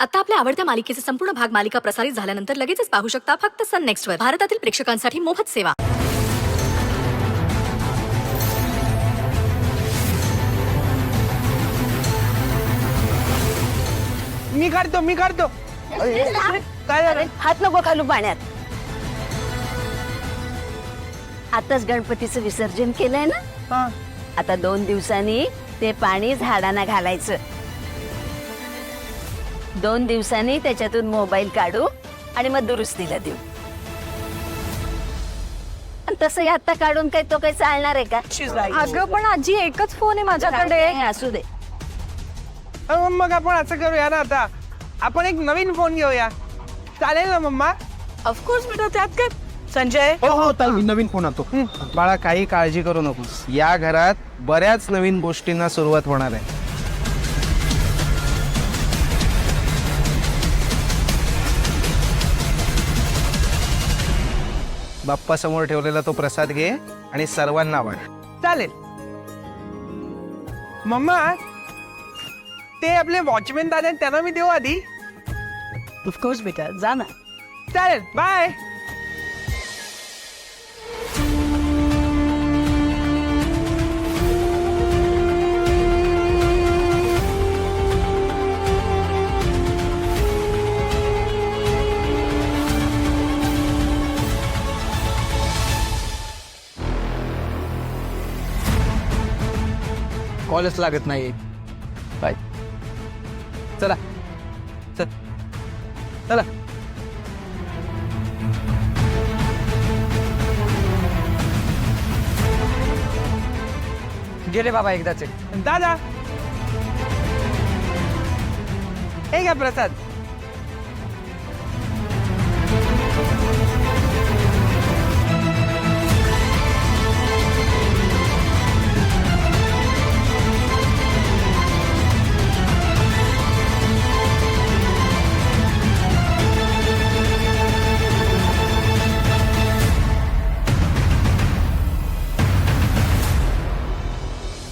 आता आपल्या आवडत्या मालिकेचे संपूर्ण भाग मालिका प्रसारित झाल्यानंतर लगेचच पाहू शकता फक्त सन नेक्स्ट वर. भारतातील प्रेक्षकांसाठी मोफत सेवा. मी काढतो काय झालं? हात नको घालू पाण्यात. आताच गणपतीचं विसर्जन केलंय ना, हा. आता 2 दिवसांनी ते पाणी झाडांना घालायचं. 2 दिवसांनी त्याच्यातून मोबाईल काढू आणि मग दुरुस्तीला देऊ. आणि तसंही आता काढून काही तो काही चालणार आहे का? अगं पण आजी एकच फोन आहे माझ्याकडे. हे असू दे. मग आपण असं करूया ना, आता आपण एक नवीन फोन घेऊया, चालेल ना मम्मा? ऑफकोर्स बेटा, त्यात काय. संजय, हो हो चालेल, नवीन फोन आणतो. बाळा काही काळजी करू नकोस, या घरात बऱ्याच नवीन गोष्टींना सुरुवात होणार आहे. बाप्पा समोर ठेवलेला तो प्रसाद घे आणि सर्वांना वाढ. चालेल. मम्मा, ते आपले वॉचमॅन दादा आहेत, त्यांना मी देऊ आधी? ऑफकोर्स बेटा, जा ना. चालेल, बाय. कॉलच लागत नाही. काय चला चल चला. गेले बाबा एकदाचे. दादा, हे घ्या प्रसाद.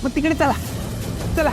मग तिकडे चला चला.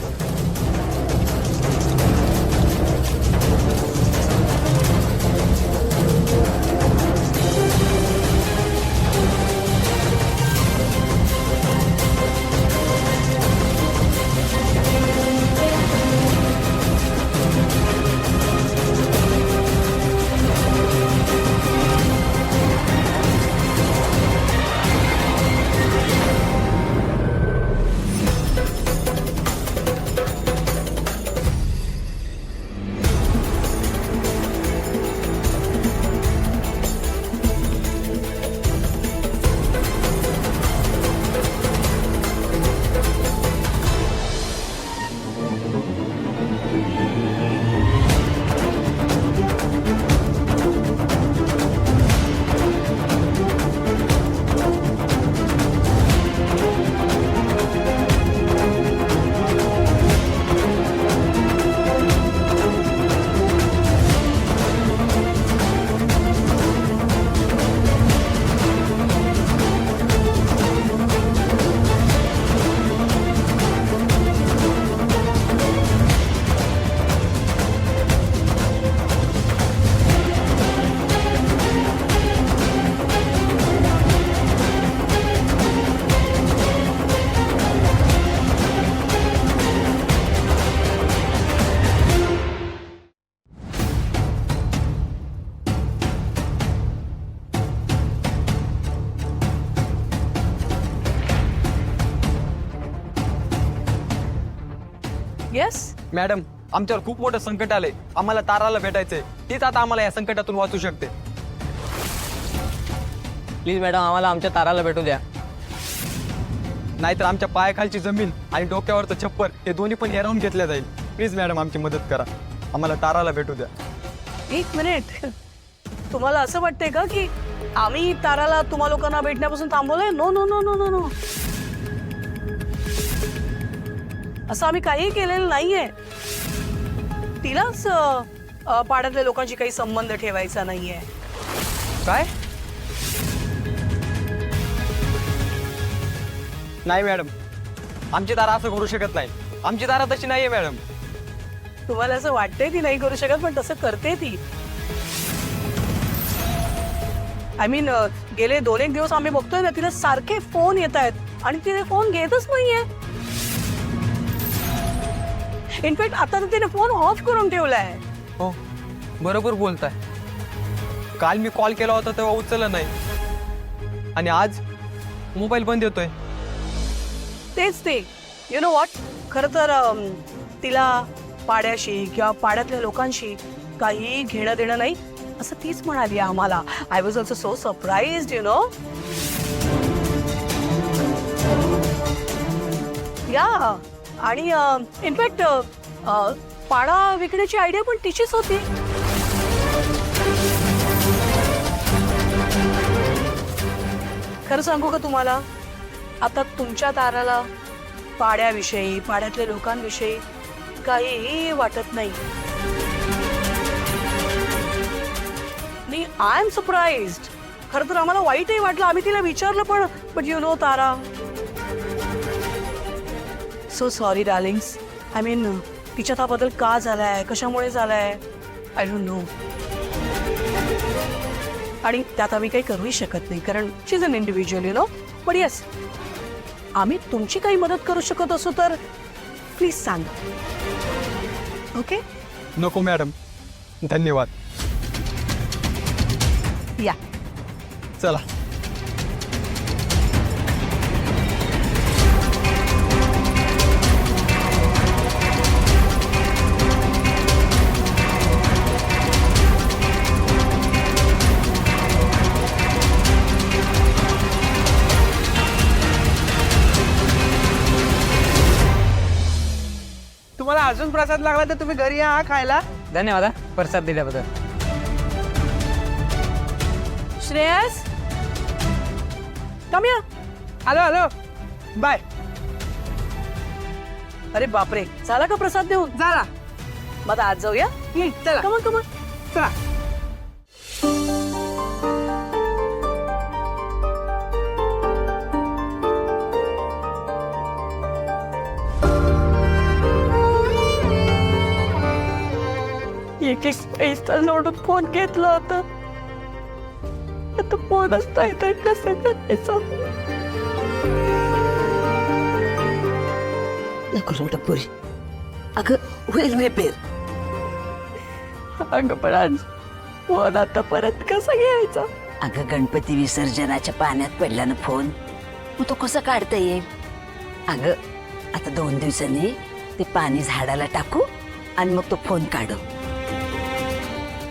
येस, मॅडम, आमच्यावर खूप मोठं संकट आलंय. आम्हाला ताराला भेटायचंय. तीच आता आम्हाला या संकटातून वाचू शकते. प्लीज मॅडम, आम्हाला आमच्या ताराला भेटू द्या. नाहीतर आमच्या पायाखालची जमीन आणि डोक्यावरचं छप्पर हे दोन्ही पण हिरावून घेतल्या जाईल. प्लीज मॅडम, आमची मदत करा. आम्हाला ताराला भेटू द्या. 1 मिनिट. तुम्हाला असं वाटतंय का की आम्ही ताराला तुम्हा लोकांना भेटण्यापासून थांबवलंय? No no no no no no. असं आम्ही काही केलेलं नाहीये. तिलाच पाड्यातल्या लोकांशी काही संबंध ठेवायचा नाहीये. काय? नाही मॅडम, आमची तारा असं करू शकत नाही. आमची तारा तशी नाहीये मॅडम. तुम्हाला असं वाटतंय ती नाही करू शकत, पण तसं करते ती. आय मीन गेले 2-1 दिवस आम्ही बघतोय ना, तिला सारखे फोन येत आहेत आणि तिने फोन घेतच नाहीये. इनफॅक्ट आता तर तिने फोन ऑफ करून ठेवलाय. हो बरोबर बोलताय. काल मी कॉल केला होता तेव्हा उचलला नाही आणि आज मोबाईल बंद येतोय. तेच ते, यु नो व्हॉट, खरं तर तिला पाड्याशी किंवा पाड्यातल्या लोकांशी काही घेणं देणं नाही असं तीच म्हणाली आम्हाला. I was also so surprised, you know. या आणि इनफॅक्ट पाडा विकण्याची आयडिया पण तिचीच होती. खरं सांगू का तुम्हाला, आता तुमच्या ताराला पाड्याविषयी, पाड्यातल्या लोकांविषयी काहीही वाटत नाही. I am surprised. खरं तर आम्हाला वाईटही वाटलं, आम्ही तिला विचारलं पण you know Tara, so sorry Darling's. I mean तिच्यात हा बदल का झालाय, कशामुळे झालाय, आय डोंट नो. आणि त्यात आम्ही काही करूही शकत नाही कारण she is an individual, you know. But yes, आम्ही तुमची काही मदत करू शकत असू तर प्लीज सांगा. ओके, नको मॅडम, धन्यवाद. या. चला. तुम्हाला अजून प्रसाद लागला तर तुम्ही घरी या खायला. धन्यवाद हा, प्रसाद दिल्याबद्दल. श्रेयस, कम या. Hello hello, bye. अरे बापरे, झाला का प्रसाद देऊन? झाला. मग आज जाऊया. चला कमन कमन. चला. एक पैसा लोडून फोन घेतला होता, आता फोनच नाही तर कसं करायचं. नको रोड पुरी, अगं होईल रिपेअर. अगं पण आज फोन आता परत कसा घ्यायचा? अगं गणपती विसर्जनाच्या पाण्यात पडला ना फोन, मग तो कसा काढता येईल? अगं आता 2 दिवसांनी ते पाणी झाडाला टाकू आणि मग तो फोन काढू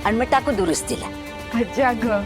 आणि मग टाकू दुरुस्तीला. आजी अगं